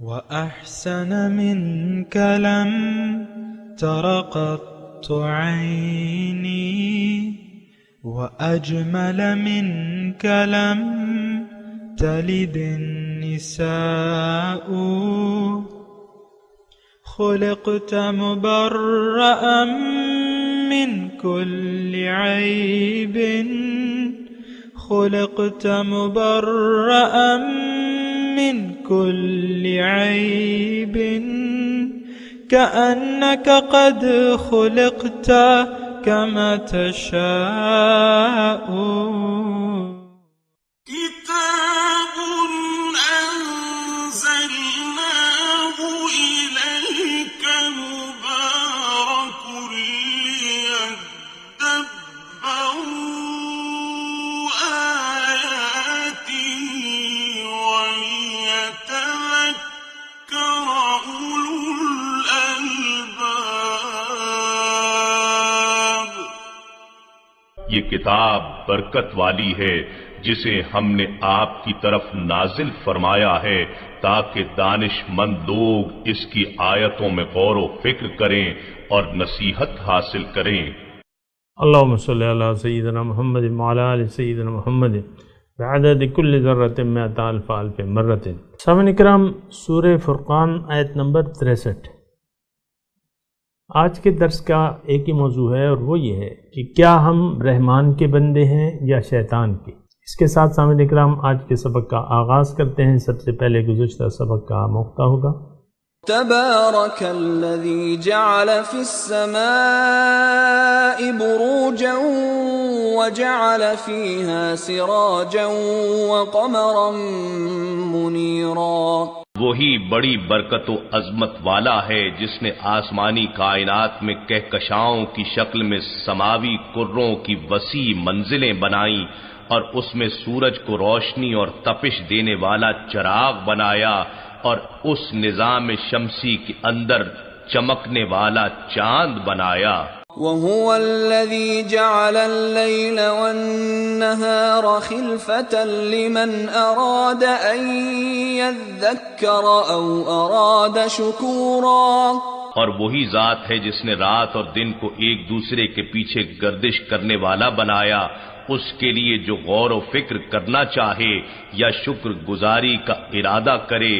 وأحسن منك لم تر قط عيني وأجمل منك لم تلد النساء خلقت مبرأ من كل عيب خلقت مبرأ من كل عيب كأنك قد خلقت كما تشاء كتاب أنزلناه إليك مبارك ليدبروا آياته وليتذكر أولو الألباب. یہ کتاب برکت والی ہے جسے ہم نے آپ کی طرف نازل فرمایا ہے تاکہ دانش مند لوگ اس کی آیتوں میں غور و فکر کریں اور نصیحت حاصل کریں. اللہم صلی علی سیدنا محمد وعلی آل سیدنا محمد بعدد کل ذرۃ مئۃ الف الف مرۃ. سامعین اکرام، سورہ فرقان آیت نمبر 63. آج کے درس کا ایک ہی موضوع ہے اور وہ یہ ہے کہ کیا ہم رحمان کے بندے ہیں یا شیطان کے. اس کے ساتھ سامعین اکرام آج کے سبق کا آغاز کرتے ہیں. سب سے پہلے گزشتہ سبق کا موقع ہوگا. تبارك الذي جعل في السماء بروجا وجعل فيها سراجا وقمرا منيرا. وہی بڑی برکت و عظمت والا ہے جس نے آسمانی کائنات میں کہکشاؤں کی شکل میں سماوی کروں کی وسیع منزلیں بنائیں اور اس میں سورج کو روشنی اور تپش دینے والا چراغ بنایا اور اس نظام شمسی کے اندر چمکنے والا چاند بنایا. وهو الذي جعل الليل والنهار خلفة لمن أراد أن يذكر أو أراد شكورا. اور وہی ذات ہے جس نے رات اور دن کو ایک دوسرے کے پیچھے گردش کرنے والا بنایا اس کے لیے جو غور و فکر کرنا چاہے یا شکر گزاری کا ارادہ کرے.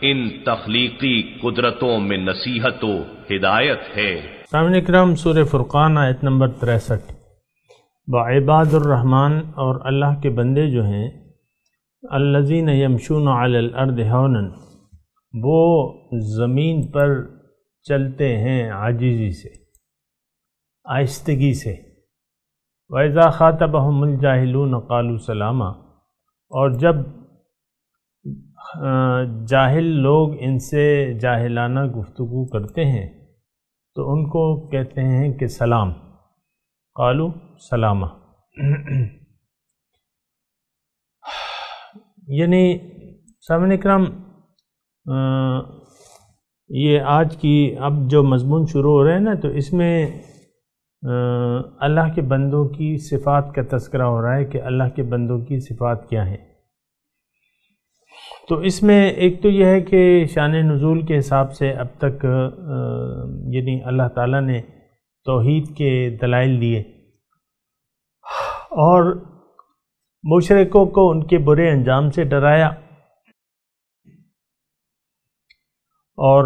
ان تخلیقی قدرتوں میں نصیحت و ہدایت ہے. سامعین اکرام، سورہ فرقان آیت نمبر 63. وعباد الرحمن، اور اللہ کے بندے جو ہیں، الذین یمشون علی الارض ہونا، وہ زمین پر چلتے ہیں عاجزی سے، آہستگی سے. وَإِذَا خَاطَبَهُمُ الْجَاهِلُونَ قَالُوا سَلَامًا، اور جب جاہل لوگ ان سے جاہلانہ گفتگو کرتے ہیں تو ان کو کہتے ہیں کہ سلام. قالوا سلامہ. یعنی سامعین اکرام، یہ آج کی اب جو مضمون شروع ہو رہے ہیں نا، تو اس میں اللہ کے بندوں کی صفات کا تذکرہ ہو رہا ہے کہ اللہ کے بندوں کی صفات کیا ہیں. تو اس میں ایک تو یہ ہے کہ شان نزول کے حساب سے اب تک یعنی اللہ تعالیٰ نے توحید کے دلائل دیے اور مشرکوں کو ان کے برے انجام سے ڈرایا اور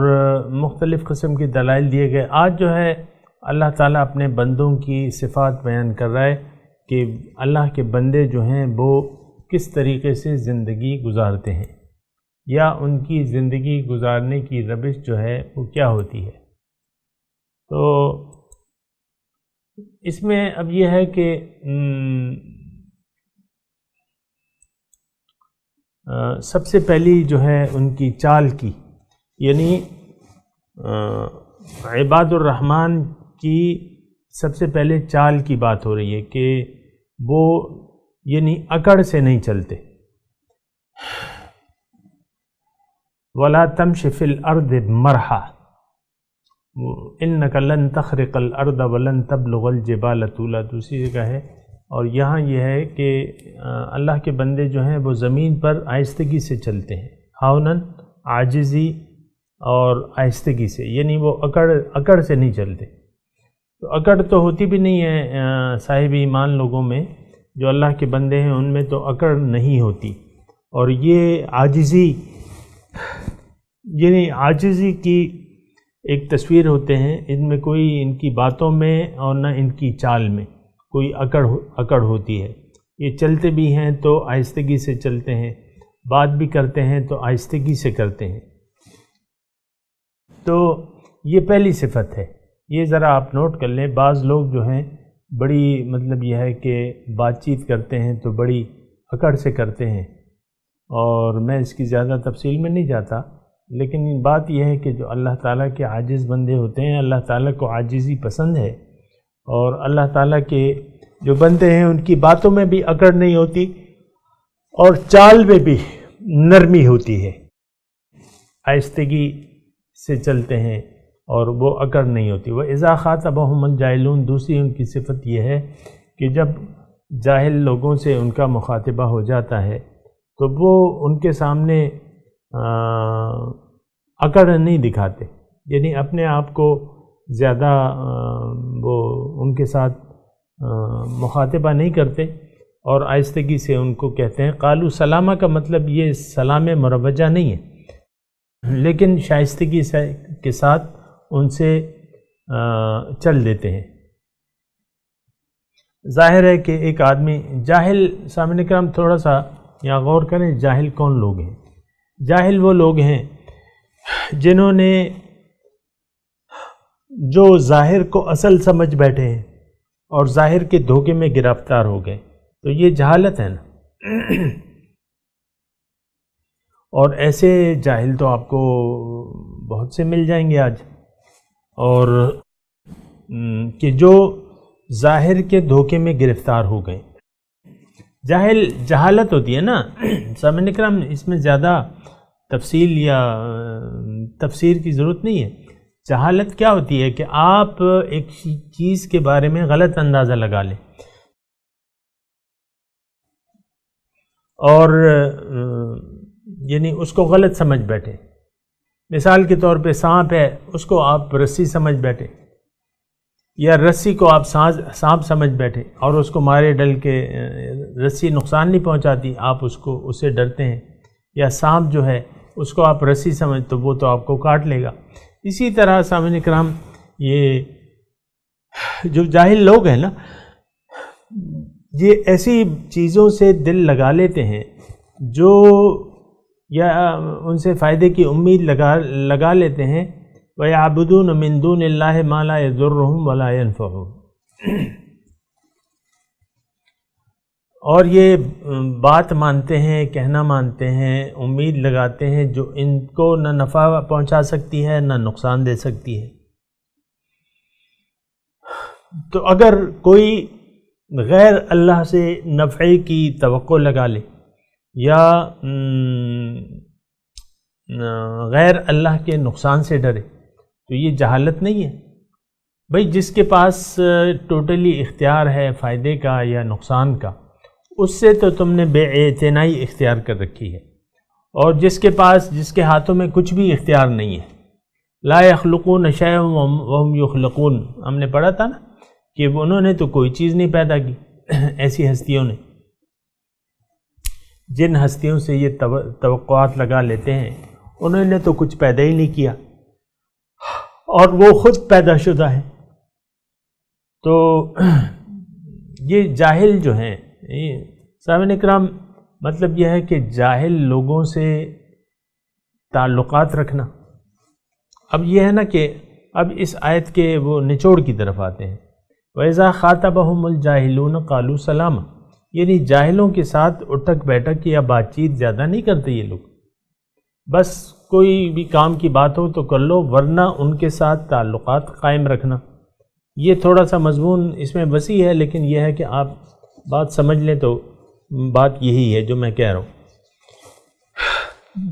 مختلف قسم کے دلائل دیے گئے. آج جو ہے اللہ تعالیٰ اپنے بندوں کی صفات بیان کر رہا ہے کہ اللہ کے بندے جو ہیں وہ کس طریقے سے زندگی گزارتے ہیں یا ان کی زندگی گزارنے کی روش جو ہے وہ کیا ہوتی ہے. تو اس میں اب یہ ہے کہ سب سے پہلی جو ہے ان کی چال کی، یعنی عباد الرحمن کی سب سے پہلے چال کی بات ہو رہی ہے کہ وہ یعنی اکڑ سے نہیں چلتے. وَلَا تَمْشِ فِي الْأَرْضِ مَرْحًا إِنَّكَ لَن تَخْرِقَ الْأَرْضَ وَلَن تَبْلُغَ الْجِبَالَ طُولًا. دوسری جگہ ہے. اور یہاں یہ ہے کہ اللہ کے بندے جو ہیں وہ زمین پر آہستگی سے چلتے ہیں. ہاؤنن عاجزی اور آہستگی سے، یعنی وہ اکڑ سے نہیں چلتے۔ تو اکڑ تو ہوتی بھی نہیں ہے صاحب ایمان لوگوں میں، جو اللہ کے بندے ہیں ان میں تو اکڑ نہیں ہوتی۔ اور یہ عاجزی، یعنی عاجزی کی ایک تصویر ہوتے ہیں، ان میں کوئی ان کی باتوں میں اور نہ ان کی چال میں کوئی اکڑ ہوتی ہے۔ یہ چلتے بھی ہیں تو آہستگی سے چلتے ہیں، بات بھی کرتے ہیں تو آہستگی سے کرتے ہیں۔ تو یہ پہلی صفت ہے، یہ ذرا آپ نوٹ کر لیں۔ بعض لوگ جو ہیں بڑی مطلب یہ ہے کہ بات چیت کرتے ہیں تو بڑی اکڑ سے کرتے ہیں، اور میں اس کی زیادہ تفصیل میں نہیں جاتا، لیکن بات یہ ہے کہ جو اللہ تعالیٰ کے عاجز بندے ہوتے ہیں، اللہ تعالیٰ کو عاجزی پسند ہے، اور اللہ تعالیٰ کے جو بندے ہیں ان کی باتوں میں بھی اکڑ نہیں ہوتی اور چال میں بھی نرمی ہوتی ہے، آہستگی سے چلتے ہیں اور وہ اکڑ نہیں ہوتی۔ وَإِذَا خَاطَبَهُمُ الْجَاهِلُونَ، دوسری ان کی صفت یہ ہے کہ جب جاہل لوگوں سے ان کا مخاطبہ ہو جاتا ہے تو وہ ان کے سامنے اکڑ نہیں دکھاتے، یعنی اپنے آپ کو زیادہ وہ ان کے ساتھ مخاطبہ نہیں کرتے اور آہستگی سے ان کو کہتے ہیں۔ قالوا سلامہ کا مطلب یہ سلام مروجہ نہیں ہے، لیکن شائستگی کے ساتھ ان سے چل دیتے ہیں۔ ظاہر ہے کہ ایک آدمی جاہل، سامعین کرام تھوڑا سا یہاں غور کریں، جاہل کون لوگ ہیں؟ جاہل وہ لوگ ہیں جنہوں نے جو ظاہر کو اصل سمجھ بیٹھے ہیں اور ظاہر کے دھوکے میں گرفتار ہو گئے، تو یہ جہالت ہے نا۔ اور ایسے جاہل تو آپ کو بہت سے مل جائیں گے آج، اور کہ جو ظاہر کے دھوکے میں گرفتار ہو گئے۔ جہالت ہوتی ہے نا، سامعین اکرام، اس میں زیادہ تفصیل یا تفسیر کی ضرورت نہیں ہے۔ جہالت کیا ہوتی ہے کہ آپ ایک چیز کے بارے میں غلط اندازہ لگا لیں، اور یعنی اس کو غلط سمجھ بیٹھے۔ مثال کے طور پہ سانپ ہے، اس کو آپ رسی سمجھ بیٹھے، یا رسی کو آپ سانپ سمجھ بیٹھے اور اس کو مارے ڈل کے رسی نقصان نہیں پہنچاتی، آپ اس سے ڈرتے ہیں، یا سانپ جو ہے اس کو آپ رسی سمجھ تو وہ تو آپ کو کاٹ لے گا۔ اسی طرح سامعین کرام، یہ جو جاہل لوگ ہیں نا، یہ ایسی چیزوں سے دل لگا لیتے ہیں جو یا ان سے فائدے کی امید لگا لیتے ہیں۔ وَيَعْبُدُونَ مِن دُونِ اللَّهِ مَا لَا يَضُرُّهُمْ وَلَا يَنفَعُهُمْ، اور یہ بات مانتے ہیں، کہنا مانتے ہیں، امید لگاتے ہیں جو ان کو نہ نفع پہنچا سکتی ہے نہ نقصان دے سکتی ہے۔ تو اگر کوئی غیر اللہ سے نفع کی توقع لگا لے یا غیر اللہ کے نقصان سے ڈرے تو یہ جہالت نہیں ہے۔ بھئی جس کے پاس ٹوٹلی اختیار ہے فائدے کا یا نقصان کا، اس سے تو تم نے بے اعتنائی اختیار کر رکھی ہے، اور جس کے ہاتھوں میں کچھ بھی اختیار نہیں ہے، لا یخلقون شیئا وہم یخلقون، ہم نے پڑھا تھا نا کہ انہوں نے تو کوئی چیز نہیں پیدا کی۔ ایسی ہستیوں نے، جن ہستیوں سے یہ توقعات لگا لیتے ہیں، انہوں نے تو کچھ پیدا ہی نہیں کیا، اور وہ خود پیدا شدہ ہیں۔ تو یہ جاہل جو ہیں، سامعین اکرام، مطلب یہ ہے کہ جاہل لوگوں سے تعلقات رکھنا۔ اب یہ ہے نا کہ اب اس آیت کے وہ نچوڑ کی طرف آتے ہیں۔ وَإِذَا خَاطَبَهُمُ الْجَاهِلُونَ قَالُوا سَلَامًا، یعنی جاہلوں کے ساتھ اٹھک بیٹھک یا بات چیت زیادہ نہیں کرتے یہ لوگ، بس کوئی بھی کام کی بات ہو تو کر لو، ورنہ ان کے ساتھ تعلقات قائم رکھنا۔ یہ تھوڑا سا مضمون اس میں وسیع ہے، لیکن یہ ہے کہ آپ بات سمجھ لیں تو بات یہی ہے جو میں کہہ رہا ہوں۔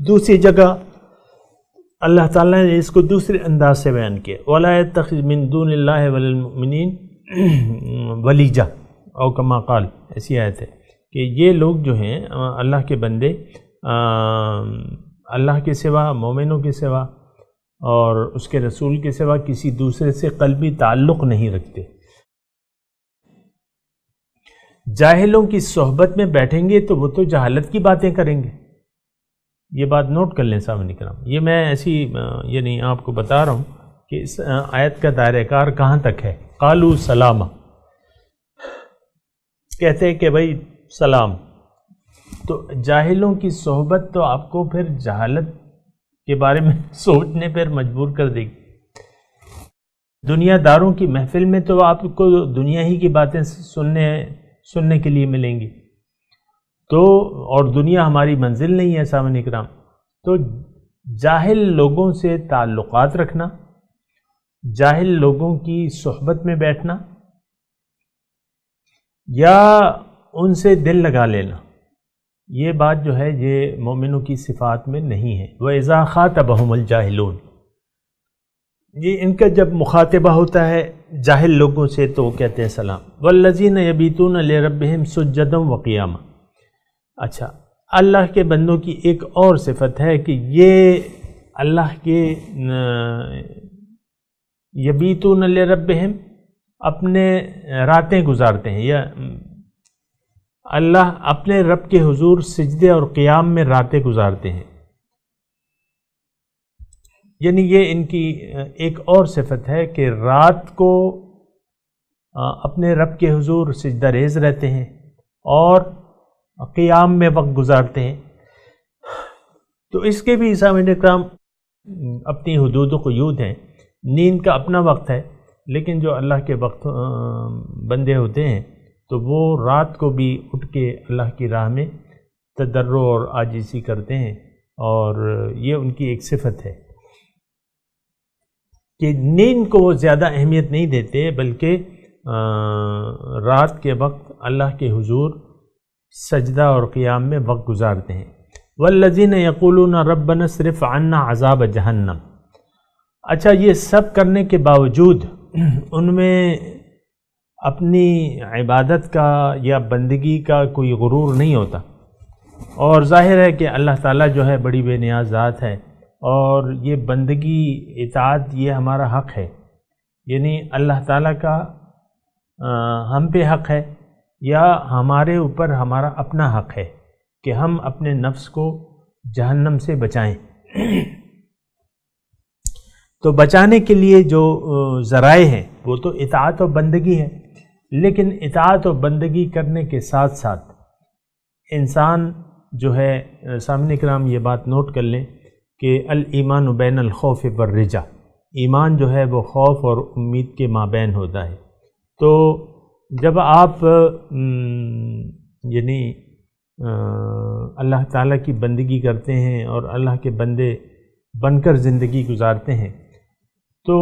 دوسری جگہ اللہ تعالیٰ نے اس کو دوسرے انداز سے بیان کیا، وَلَا يَتَّخِذْ مِن دُونِ اللَّهِ وَلِلْمُؤْمِنِينَ ولیجہ، او کما قال، ایسی آیت ہے کہ یہ لوگ جو ہیں اللہ کے بندے اللہ کے سوا، مومنوں کے سوا اور اس کے رسول کے سوا کسی دوسرے سے قلبی تعلق نہیں رکھتے۔ جاہلوں کی صحبت میں بیٹھیں گے تو وہ تو جہالت کی باتیں کریں گے۔ یہ بات نوٹ کر لیں سامعین کرام، یہ میں ایسی یعنی آپ کو بتا رہا ہوں کہ اس آیت کا دائرہ کار کہاں تک ہے۔ قالوا سلاما، کہتے ہیں کہ بھائی سلام، تو جاہلوں کی صحبت تو آپ کو پھر جہالت کے بارے میں سوچنے پر مجبور کر دے گی۔ دنیا داروں کی محفل میں تو آپ کو دنیا ہی کی باتیں سننے کے لیے ملیں گی، تو اور دنیا ہماری منزل نہیں ہے سامعین اکرام۔ تو جاہل لوگوں سے تعلقات رکھنا، جاہل لوگوں کی صحبت میں بیٹھنا یا ان سے دل لگا لینا، یہ بات جو ہے یہ مومنوں کی صفات میں نہیں ہے۔ وَإِذَا خَاطَبَهُمُ الْجَاهِلُونَ، یہ ان کا جب مخاطبہ ہوتا ہے جاہل لوگوں سے تو وہ کہتے ہیں سلام۔ وَالَّذِينَ يَبِيتُونَ لِرَبِّهِمْ سُجَّدًا وَقِيَامًا۔ اچھا، اللہ کے بندوں کی ایک اور صفت ہے کہ یہ اللہ کے یبیتون لربہم، اپنے راتیں گزارتے ہیں، یا اللہ اپنے رب کے حضور سجدے اور قیام میں راتیں گزارتے ہیں، یعنی یہ ان کی ایک اور صفت ہے کہ رات کو اپنے رب کے حضور سجدہ ریز رہتے ہیں اور قیام میں وقت گزارتے ہیں۔ تو اس کے بھی سامعین اکرام اپنی حدود و قیود ہیں۔ نیند کا اپنا وقت ہے، لیکن جو اللہ کے وقت بندے ہوتے ہیں تو وہ رات کو بھی اٹھ کے اللہ کی راہ میں تضرع اور عاجزی کرتے ہیں، اور یہ ان کی ایک صفت ہے کہ نیند کو وہ زیادہ اہمیت نہیں دیتے، بلکہ رات کے وقت اللہ کے حضور سجدہ اور قیام میں وقت گزارتے ہیں۔ والذین یقولون ربنا اصرف عنا عذاب جہنم۔ اچھا، یہ سب کرنے کے باوجود ان میں اپنی عبادت کا یا بندگی کا کوئی غرور نہیں ہوتا، اور ظاہر ہے کہ اللہ تعالیٰ جو ہے بڑی بے نیاز ذات ہے، اور یہ بندگی اطاعت یہ ہمارا حق ہے، یعنی اللہ تعالیٰ کا ہم پہ حق ہے یا ہمارے اوپر ہمارا اپنا حق ہے کہ ہم اپنے نفس کو جہنم سے بچائیں۔ تو بچانے کے لیے جو ذرائع ہیں وہ تو اطاعت و بندگی ہے، لیکن اطاعت و بندگی کرنے کے ساتھ ساتھ انسان جو ہے سامعین کرام یہ بات نوٹ کر لیں کہ الایمان بین الخوف والرجا، ایمان جو ہے وہ خوف اور امید کے مابین ہوتا ہے۔ تو جب آپ یعنی اللہ تعالیٰ کی بندگی کرتے ہیں اور اللہ کے بندے بن کر زندگی گزارتے ہیں، تو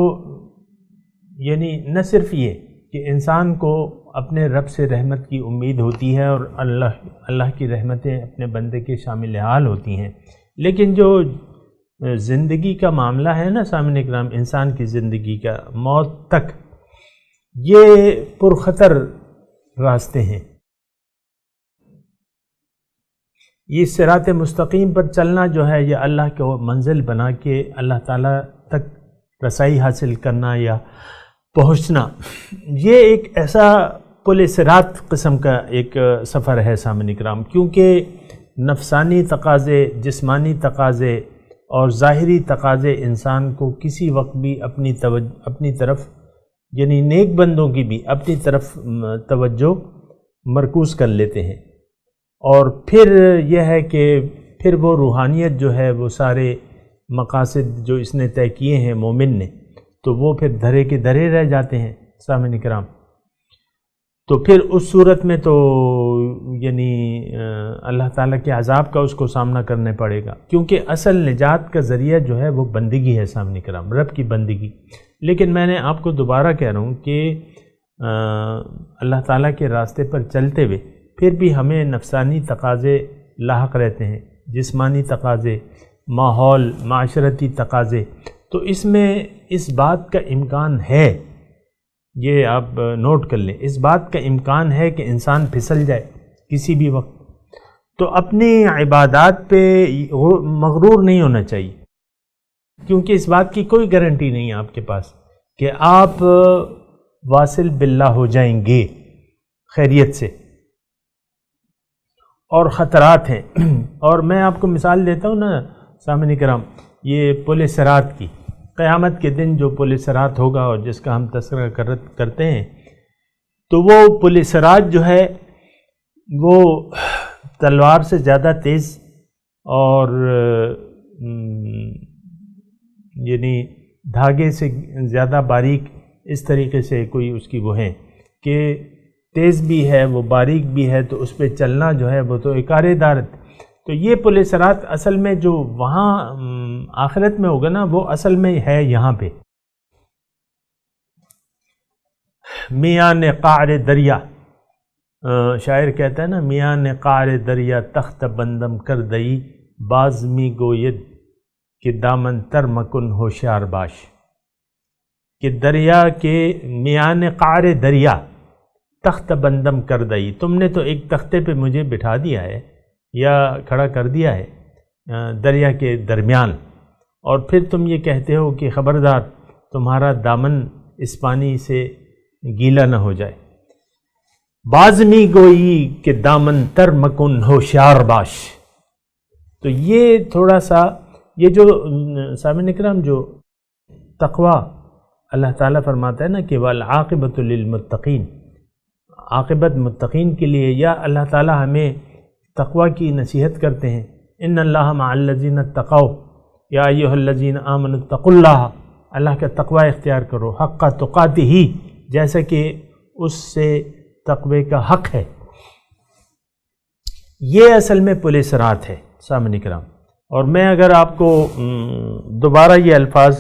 یعنی نہ صرف یہ کہ انسان کو اپنے رب سے رحمت کی امید ہوتی ہے اور اللہ کی رحمتیں اپنے بندے کے شامل حال ہوتی ہیں، لیکن جو زندگی کا معاملہ ہے نا سامعین اکرام، انسان کی زندگی کا موت تک، یہ پرخطر راستے ہیں۔ یہ صراط مستقیم پر چلنا جو ہے یہ اللہ کو منزل بنا کے اللہ تعالیٰ تک رسائی حاصل کرنا یا پہنچنا، یہ ایک ایسا پل صراط قسم کا ایک سفر ہے سامعین کرام، کیونکہ نفسانی تقاضے، جسمانی تقاضے اور ظاہری تقاضے انسان کو کسی وقت بھی اپنی طرف یعنی نیک بندوں کی بھی اپنی طرف توجہ مرکوز کر لیتے ہیں، اور پھر یہ ہے کہ پھر وہ روحانیت جو ہے وہ سارے مقاصد جو اس نے طے کیے ہیں مومن نے، تو وہ پھر دھرے کے دھرے رہ جاتے ہیں سامعین کرام۔ تو پھر اس صورت میں تو یعنی اللہ تعالیٰ کے عذاب کا اس کو سامنا کرنے پڑے گا، کیونکہ اصل نجات کا ذریعہ جو ہے وہ بندگی ہے سامعین کرام، رب کی بندگی۔ لیکن میں نے آپ کو دوبارہ کہہ رہا ہوں کہ اللہ تعالیٰ کے راستے پر چلتے ہوئے پھر بھی ہمیں نفسانی تقاضے لاحق رہتے ہیں، جسمانی تقاضے، ماحول، معاشرتی تقاضے، تو اس میں اس بات کا امکان ہے، یہ آپ نوٹ کر لیں، اس بات کا امکان ہے کہ انسان پھسل جائے کسی بھی وقت۔ تو اپنی عبادات پہ مغرور نہیں ہونا چاہیے، کیونکہ اس بات کی کوئی گارنٹی نہیں ہے آپ کے پاس کہ آپ واصل باللہ ہو جائیں گے خیریت سے، اور خطرات ہیں۔ اور میں آپ کو مثال دیتا ہوں نا سامعین کرام، یہ پل صراط کی، قیامت کے دن جو پل صراط ہوگا اور جس کا ہم تذکرہ کرتے ہیں، تو وہ پل صراط جو ہے وہ تلوار سے زیادہ تیز اور یعنی دھاگے سے زیادہ باریک، اس طریقے سے کوئی اس کی وہ ہے کہ تیز بھی ہے وہ باریک بھی ہے، تو اس پہ چلنا جو ہے وہ تو اکارے دار۔ تو یہ پل صراط اصل میں جو وہاں آخرت میں ہوگا نا، وہ اصل میں ہے یہاں پہ میان قعر دریا۔ شاعر کہتا ہے نا، میان قعر دریا تخت بندم کر دئی، باز می گوید کہ دامن تر مکن ہوشیار باش، کہ دریا کے میان قعر دریا تخت بندم کر دئی، تم نے تو ایک تختے پہ مجھے بٹھا دیا ہے یا کھڑا کر دیا ہے دریا کے درمیان، اور پھر تم یہ کہتے ہو کہ خبردار تمہارا دامن اس پانی سے گیلا نہ ہو جائے۔ بازمی گوئی کہ دامن تر مکن ہوشیار باش۔ تو یہ تھوڑا سا یہ جو سامعین کرام جو تقوی اللہ تعالیٰ فرماتا ہے نا کہ والعاقبۃ للمتقین، عاقبت متقین کے لیے، یا اللہ تعالیٰ ہمیں تقوی کی نصیحت کرتے ہیں، ان اللہ مع الذین اتقوا یا ایھا الذین آمنوا اتقوا اللہ، اللہ کا تقوی اختیار کرو حق تقاتہ، جیسا کہ اس سے تقوی کا حق ہے۔ یہ اصل میں پل صراط ہے سامعین کرام۔ اور میں اگر آپ کو دوبارہ یہ الفاظ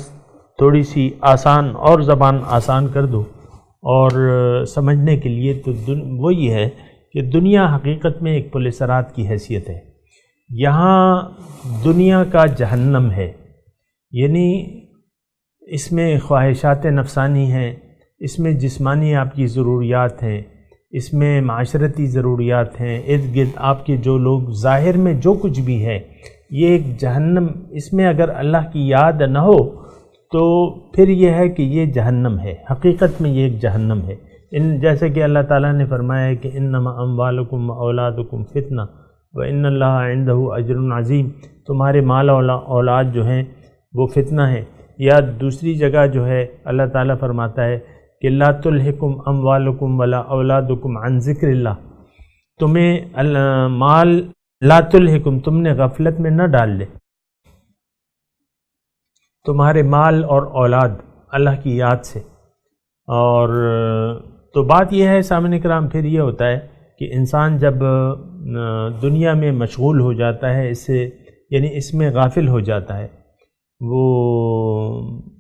تھوڑی سی آسان اور زبان آسان کر دوں اور سمجھنے کے لیے، تو وہ یہ ہے کہ دنیا حقیقت میں ایک پل صراط کی حیثیت ہے۔ یہاں دنیا کا جہنم ہے، یعنی اس میں خواہشات نفسانی ہیں، اس میں جسمانی آپ کی ضروریات ہیں، اس میں معاشرتی ضروریات ہیں، ارد گرد آپ کے جو لوگ، ظاہر میں جو کچھ بھی ہے، یہ ایک جہنم۔ اس میں اگر اللہ کی یاد نہ ہو تو پھر یہ ہے کہ یہ جہنم ہے، حقیقت میں یہ ایک جہنم ہے۔ جیسے کہ اللہ تعالیٰ نے فرمایا ہے کہ انما اموالکم اولادکم فتنہ وان اللہ عندہ اجر عظیم، تمہارے مال اولاد جو ہیں وہ فتنہ ہے۔ یا دوسری جگہ جو ہے اللہ تعالیٰ فرماتا ہے کہ لا تلہکم اموالکم ولا اولادکم عن ذکر اللہ، تمہیں مال لا تلہکم، تم نے غفلت میں نہ ڈال لے تمہارے مال اور اولاد اللہ کی یاد سے۔ اور تو بات یہ ہے سامعین کرام، پھر یہ ہوتا ہے کہ انسان جب دنیا میں مشغول ہو جاتا ہے، اس سے یعنی اس میں غافل ہو جاتا ہے، وہ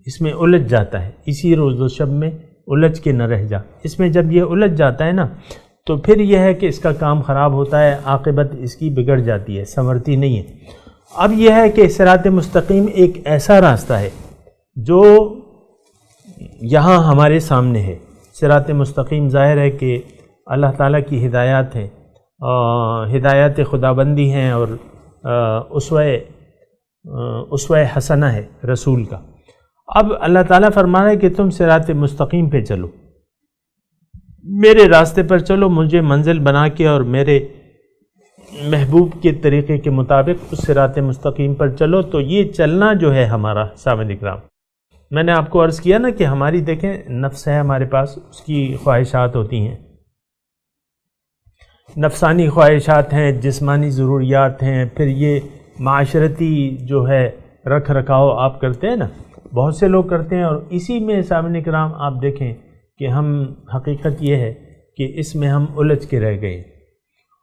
اس میں الجھ جاتا ہے، اسی روز و شب میں الجھ کے نہ رہ جا۔ اس میں جب یہ الجھ جاتا ہے نا، تو پھر یہ ہے کہ اس کا کام خراب ہوتا ہے، عاقبت اس کی بگڑ جاتی ہے، سنورتی نہیں ہے۔ اب یہ ہے کہ صراط مستقیم ایک ایسا راستہ ہے جو یہاں ہمارے سامنے ہے۔ صراط مستقیم ظاہر ہے کہ اللہ تعالیٰ کی ہدایات ہیں، ہدایات خداوندی ہیں، اور اسوہ حسنہ ہے رسول کا۔ اب اللہ تعالیٰ فرما رہا ہے کہ تم صراط مستقیم پہ چلو، میرے راستے پر چلو، مجھے منزل بنا کے اور میرے محبوب کے طریقے کے مطابق اس صراط مستقیم پر چلو۔ تو یہ چلنا جو ہے ہمارا سامعین اکرام، میں نے آپ کو عرض کیا نا کہ ہماری دیکھیں نفس ہے ہمارے پاس، اس کی خواہشات ہوتی ہیں، نفسانی خواہشات ہیں، جسمانی ضروریات ہیں، پھر یہ معاشرتی جو ہے رکھ رکھاؤ آپ کرتے ہیں نا، بہت سے لوگ کرتے ہیں، اور اسی میں سامعین کرام آپ دیکھیں کہ ہم حقیقت یہ ہے کہ اس میں ہم الجھ کے رہ گئے،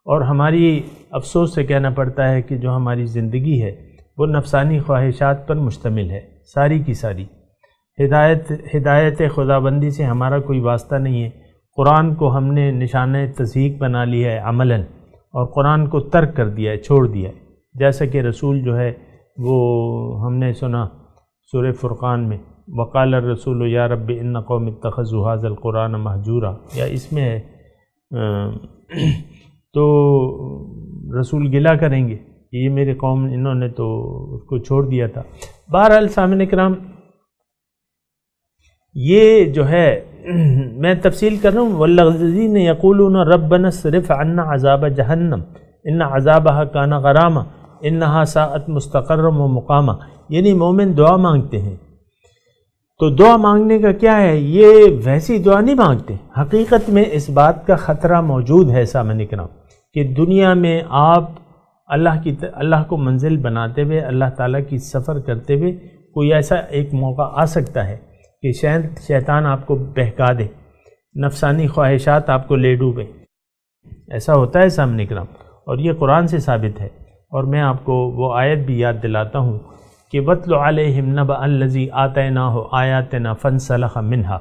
اور ہماری افسوس سے کہنا پڑتا ہے کہ جو ہماری زندگی ہے وہ نفسانی خواہشات پر مشتمل ہے، ساری کی ساری۔ ہدایت خداوندی سے ہمارا کوئی واسطہ نہیں ہے۔ قرآن کو ہم نے نشانہ تضحیک بنا لیا ہے عملاً، اور قرآن کو ترک کر دیا ہے، چھوڑ دیا ہے۔ جیسا کہ رسول جو ہے وہ ہم نے سنا سورہ فرقان میں، وقال الرسول یا رب ان قوم اتخذوا هذا القرآن مہجورا، یا اس میں ہے تو رسول گلہ کریں گے کہ یہ میری قوم انہوں نے تو اس کو چھوڑ دیا تھا۔ بہرحال سامعین کرام، یہ جو ہے میں تفصیل کر رہا ہوں، والذین یقولون ربنا اصرف عنا عذاب جہنم ان عذابها کان غراما انہا ساءت مستقرا و مقاما، یعنی مومن دعا مانگتے ہیں تو دعا مانگنے کا کیا ہے، یہ ویسی دعا نہیں مانگتے، حقیقت میں اس بات کا خطرہ موجود ہے سامعین کرام کہ دنیا میں آپ اللہ کو منزل بناتے ہوئے، اللہ تعالیٰ کی سفر کرتے ہوئے کوئی ایسا ایک موقع آ سکتا ہے کہ شیطان آپ کو بہکا دے، نفسانی خواہشات آپ کو لے ڈوبے، ایسا ہوتا ہے سامنے کرام، اور یہ قرآن سے ثابت ہے۔ اور میں آپ کو وہ آیت بھی یاد دلاتا ہوں کہ وَاتْلُ عَلَيْهِمْ نَبَأَ الَّذِي آتَيْنَاهُ آيَاتِنَا فَانسَلَخَ مِنْهَا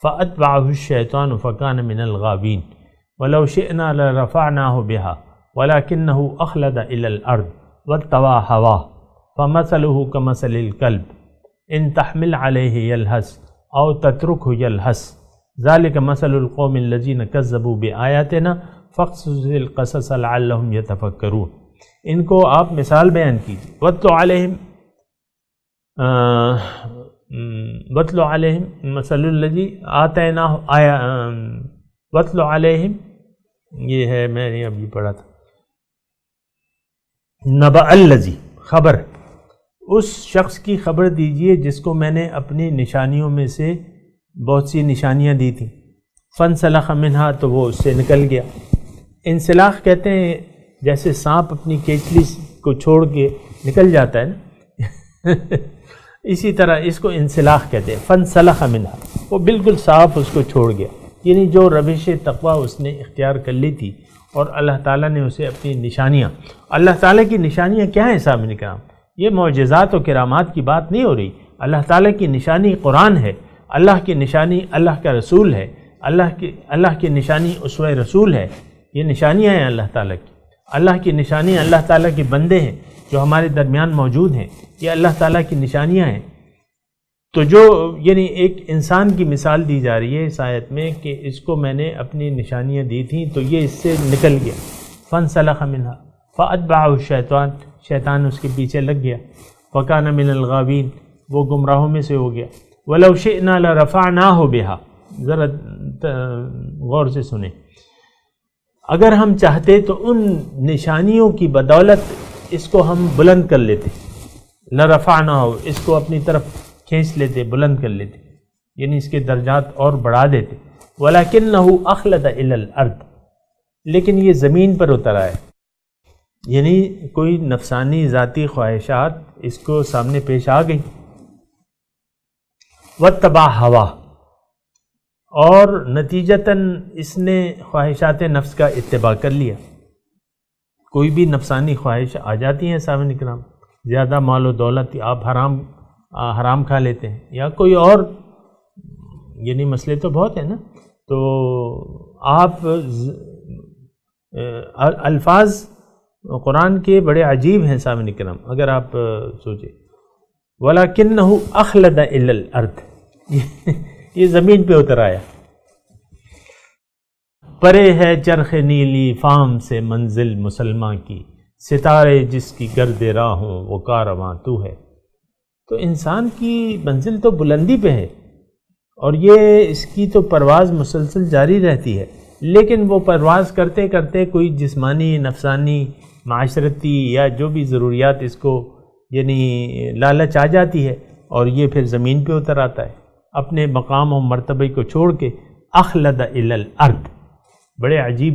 فَأَتْبَعَهُ الشَّيْطَانُ فَكَانَ مِنَ الْغَاوِينَ وَلَوْ شِئْنَا لَرَفَعْنَاهُ بِهَا وَلَكِنَّهُ أَخْلَدَ إِلَى الْأَرْضِ وَاتَّبَعَ هَوَاهُ فَمَثَلُهُ كَمَثَلِ الْكَلْبِ إِنْ تَحْمِلْ عَلَيْهِ يَلْهَثْ أَوْ تَتْرُكْهُ يَلْهَثْ ذَلِكَ مَثَلُ الْقَوْمِ الَّذِينَ كَذَّبُوا بِآيَاتِنَا فَاقْصُصِ الْقَصَصَ لَعَلَّهُمْ يَتَفَكَّرُونَ۔ ان کو آپ مثال بیان کیجیے، وَاتْلُ عَلَيْهِمْ مَثَلُ الَّذِي آتَيْنَاهُ وَاتْلُ عَلَيْهِمْ، یہ ہے میں نے ابھی پڑھا تھا، نَبَأَ الَّذِي، خبر، اس شخص کی خبر دیجئے جس کو میں نے اپنی نشانیوں میں سے بہت سی نشانیاں دی تھیں، فَانْسَلَخَ مِنْهَا، تو وہ اس سے نکل گیا۔ انسلاخ کہتے ہیں جیسے سانپ اپنی کیچلی کو چھوڑ کے نکل جاتا ہے نا، اسی طرح اس کو انسلاخ کہتے ہیں، فَانْسَلَخَ مِنْهَا، وہ بالکل صاف اس کو چھوڑ گیا، یعنی جو روش تقویٰ اس نے اختیار کر لی تھی، اور اللہ تعالیٰ نے اسے اپنی نشانیاں، اللہ تعالیٰ کی نشانیاں کیا ہیں سامنے کرام، یہ معجزات و کرامات کی بات نہیں ہو رہی، اللہ تعالیٰ کی نشانی قرآن ہے، اللہ کی نشانی اللہ کا رسول ہے، اللہ کی نشانی اسوہ رسول ہے، یہ نشانیاں ہیں اللہ تعالیٰ کی، اللہ کی نشانیاں اللہ تعالیٰ کے بندے ہیں جو ہمارے درمیان موجود ہیں، یہ اللہ تعالیٰ کی نشانیاں ہیں۔ تو جو یعنی ایک انسان کی مثال دی جا رہی ہے اس آیت میں کہ اس کو میں نے اپنی نشانیاں دی تھیں تو یہ اس سے نکل گیا، فَانْسَلَخَ مِنْهَا فَأَتْبَعَهُ الشَّيْطَانُ، شیطان اس کے پیچھے لگ گیا، فَكَانَ مِنَ الْغَاوِينَ، وہ گمراہوں میں سے ہو گیا، وَلَوْ شِئْنَا لَرَفَعْنَاهُ بِهَا، ذرا غور سے سنیں، اگر ہم چاہتے تو ان نشانیوں کی بدولت اس کو ہم بلند کر لیتے، لَرَفَعْنَاهُ، اس کو اپنی طرف کھینچ لیتے، بلند کر لیتے، یعنی اس کے درجات اور بڑھا دیتے، وَلَكِنَّهُ أَخْلَدَ إِلَى الْأَرْضِ، لیکن یہ زمین پر اتر آئے، یعنی کوئی نفسانی ذاتی خواہشات اس کو سامنے پیش آ گئی، وَاتَّبَعَ هَوَاهُ، اور نتیجتاً اس نے خواہشات نفس کا اتباع کر لیا۔ کوئی بھی نفسانی خواہش آ جاتی ہیں سامنے کرام، زیادہ مال و دولت، آپ حرام کھا لیتے ہیں، یا کوئی اور یعنی مسئلے تو بہت ہیں نا، تو آپ الفاظ قرآن کے بڑے عجیب ہیں سامنے کرام، اگر آپ سوچیں، وَلَكِنَّهُ أَخْلَدَ إِلَى الْأَرْضِ، یہ زمین پہ اتر آیا، پرے ہے چرخ نیلی فام سے منزل مسلماں کی، ستارے جس کی گرد راہ ہوں وہ کارواں تو ہے۔ تو انسان کی منزل تو بلندی پہ ہے، اور یہ اس کی تو پرواز مسلسل جاری رہتی ہے، لیکن وہ پرواز کرتے کرتے کوئی جسمانی، نفسانی، معاشرتی یا جو بھی ضروریات اس کو یعنی لالچ آ جاتی ہے، اور یہ پھر زمین پہ اتر آتا ہے، اپنے مقام و مرتبے کو چھوڑ کے، اخلد الی الارض، بڑے عجیب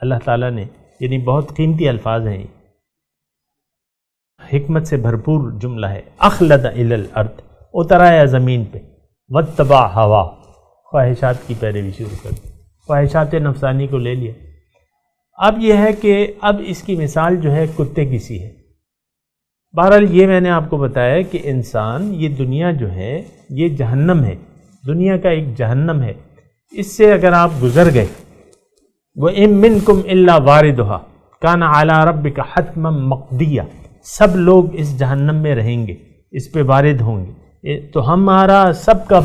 اللہ تعالیٰ نے، یعنی بہت قیمتی الفاظ ہیں، حکمت سے بھرپور جملہ ہے، اخلد الی الارض، اتر آیا زمین پہ، واتبع ہوا، خواہشات کی پیروی شروع کر دی، خواہشات نفسانی کو لے لیا۔ اب یہ ہے کہ اب اس کی مثال جو ہے کتے کی سی ہے۔ بہرحال یہ میں نے آپ کو بتایا کہ انسان، یہ دنیا جو ہے یہ جہنم ہے، دنیا کا ایک جہنم ہے، اس سے اگر آپ گزر گئے، وَإِن مِّنكُمْ إِلَّا وَارِدُهَا كَانَ عَلَىٰ رَبِّكَ حَتْمًا مَّقْضِيًّا، سب لوگ اس جہنم میں رہیں گے، اس پہ وارد ہوں گے، تو ہمارا سب کا،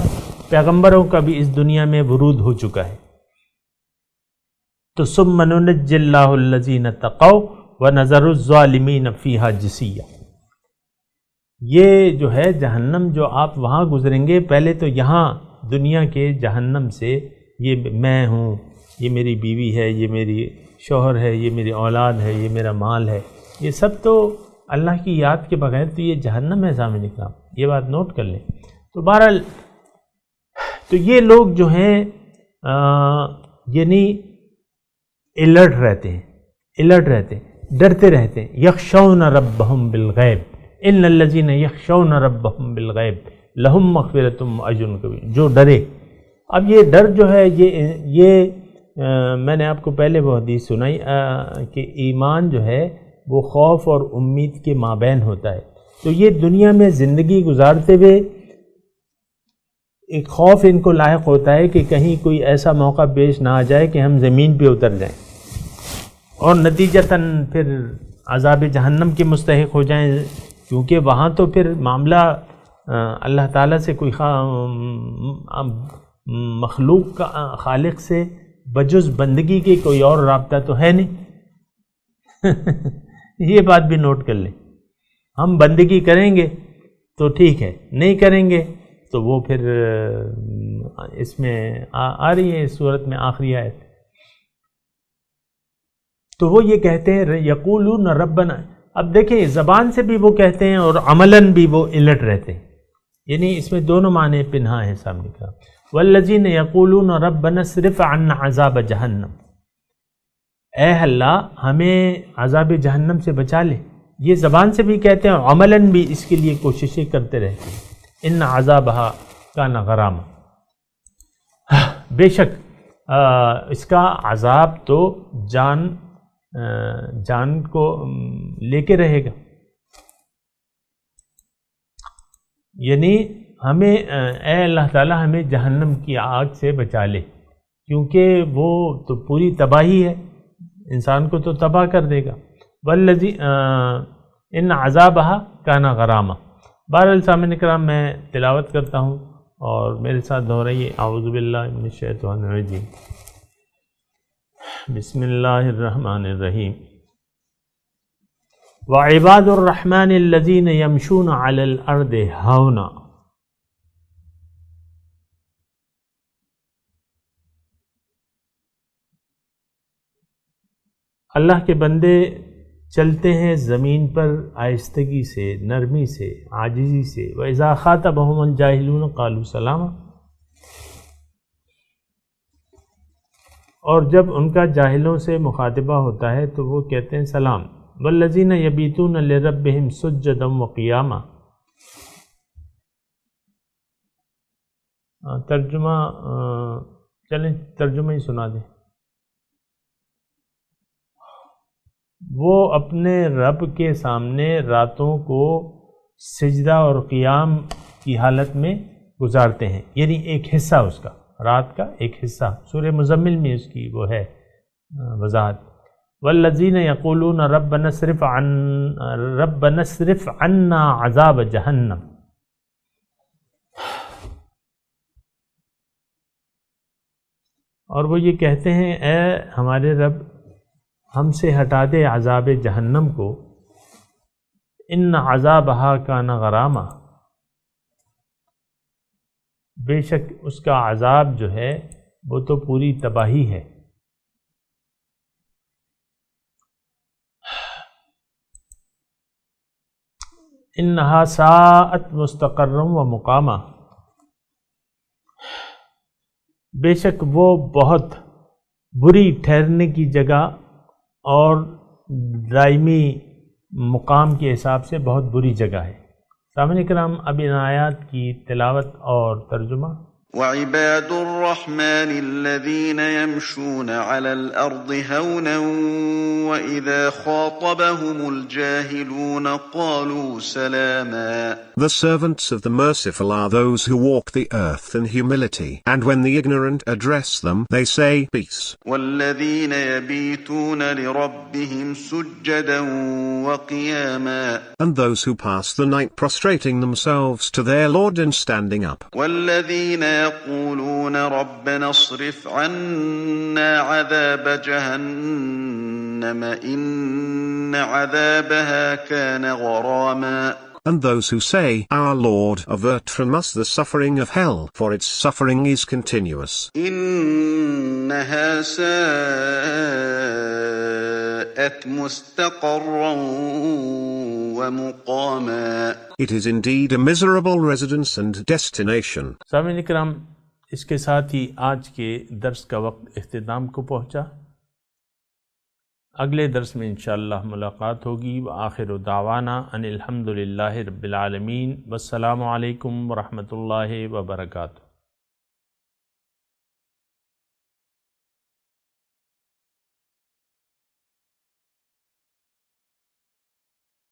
پیغمبروں کا بھی اس دنیا میں ورود ہو چکا ہے۔ تو ثُمَّ نُنَجِّي اللَّهُ الَّذِينَ اتَّقَوْا وَنَذَرُ الظَّالِمِينَ فِيهَا جِثِيًّا۔ یہ جو ہے جہنم جو آپ وہاں گزریں گے، پہلے تو یہاں دنیا کے جہنم سے یہ میں ہوں، یہ میری بیوی ہے، یہ میری شوہر ہے، یہ میری اولاد ہے، یہ میرا مال ہے، یہ سب تو اللہ کی یاد کے بغیر تو یہ جہنم ہے سامنے کا، یہ بات نوٹ کر لیں۔ تو بہرحال تو یہ لوگ جو ہیں یعنی الرٹ رہتے ہیں، ڈرتے رہتے ہیں۔ یخشون ربہم بالغیب ان الذین یخشون ربہم بالغیب لہم مغفرۃ واجر کبیر، جو ڈرے۔ اب یہ ڈر جو ہے یہ میں نے آپ کو پہلے وہ حدیث سنائی کہ ایمان جو ہے وہ خوف اور امید کے مابین ہوتا ہے۔ تو یہ دنیا میں زندگی گزارتے ہوئے ایک خوف ان کو لاحق ہوتا ہے کہ کہیں کوئی ایسا موقع پیش نہ آ جائے کہ ہم زمین پہ اتر جائیں اور نتیجتاً پھر عذاب جہنم کے مستحق ہو جائیں، کیونکہ وہاں تو پھر معاملہ اللہ تعالیٰ سے کوئی مخلوق کا خالق سے بجز بندگی کے کوئی اور رابطہ تو ہے نہیں۔ یہ بات بھی نوٹ کر لیں، ہم بندگی کریں گے تو ٹھیک ہے، نہیں کریں گے تو وہ پھر اس میں آ رہی ہے اس صورت میں آخری آیت۔ تو وہ یہ کہتے ہیں یقولون ربنا، اب دیکھیں زبان سے بھی وہ کہتے ہیں اور عملاً بھی وہ الٹ رہتے ہیں، یعنی اس میں دونوں معنی پنہا ہیں سامنے کا۔ والذین یقولون ربنا اصرف عنا عذاب جہنم، اے اللہ ہمیں عذاب جہنم سے بچا لے، یہ زبان سے بھی کہتے ہیں اور عملاً بھی اس کے لیے کوششیں کرتے رہتے ہیں۔ ان عذابہا کان غراما، بے شک اس کا عذاب تو جان کو لے کے رہے گا، یعنی ہمیں اے اللہ تعالی ہمیں جہنم کی آگ سے بچا لے، کیونکہ وہ تو پوری تباہی ہے، انسان کو تو تباہ کر دے گا۔ والذی ان عذابہا کان غراما۔ بہرحال سامعین کرام میں تلاوت کرتا ہوں اور میرے ساتھ دہرائیے، اعوذ باللہ من الشیطان الرجیم، بسم اللہ الرحمن الرحیم۔ وعباد الرحمن الذین یمشون علی الارض ہونا، اللہ کے بندے چلتے ہیں زمین پر آہستگی سے، نرمی سے، عاجزی سے۔ وَإِذَا خَاطَبَهُمُ الْجَاهِلُونَ قَالُوا سَلَامًا، اور جب ان کا جاہلوں سے مخاطبہ ہوتا ہے تو وہ کہتے ہیں سلام۔ وَالَّذِينَ يَبِيتُونَ لِرَبِّهِمْ سُجَّدًا وَقِيَامًا۔ ترجمہ چلیں ترجمہ ہی سنا دیں۔ وہ اپنے رب کے سامنے راتوں کو سجدہ اور قیام کی حالت میں گزارتے ہیں، یعنی ایک حصہ اس کا، رات کا ایک حصہ۔ سورہ مزمل میں اس کی وہ ہے وضاحت۔ والذین یقولون ربنا اصرف عنا عذاب جہنم، اور وہ یہ کہتے ہیں اے ہمارے رب ہم سے ہٹا دے عذاب جہنم کو۔ ان عذابہا کان غراما، بے شک اس کا عذاب جو ہے وہ تو پوری تباہی ہے۔ انہا ساءت مستقرا و مقاما، بے شک وہ بہت بری ٹھہرنے کی جگہ اور دائمی مقام کے حساب سے بہت بری جگہ ہے۔ سامعین کرام اب ان آیات کی تلاوت اور ترجمہ۔ وعباد الرحمن الذين يمشون على الأرض هونا وإذا خاطبهم الجاهلون قالوا سلاما. The servants of the merciful are those who walk the earth in humility, and when the ignorant address them, they say peace. والذين يبيتون لربهم سجدا وقياما. And those who pass the night prostrating themselves to their Lord and standing up. والذين يقولون ربنا اصرف عنا عذاب جهنم إن عذابها كان غراما. And those who say, Our Lord, avert from us the suffering of hell, for its suffering is continuous. إنها ساءت مستقرا ومقاما. It is indeed a miserable residence and destination. سامعین اکرام، اس کے ساتھ ہی آج کے درس کا وقت اختتام کو پہنچا۔ اگلے درس میں انشاءاللہ ملاقات ہوگی۔ وآخر دعوانا ان الحمدللہ رب العالمین، والسلام علیکم ورحمۃ اللہ وبرکاتہ۔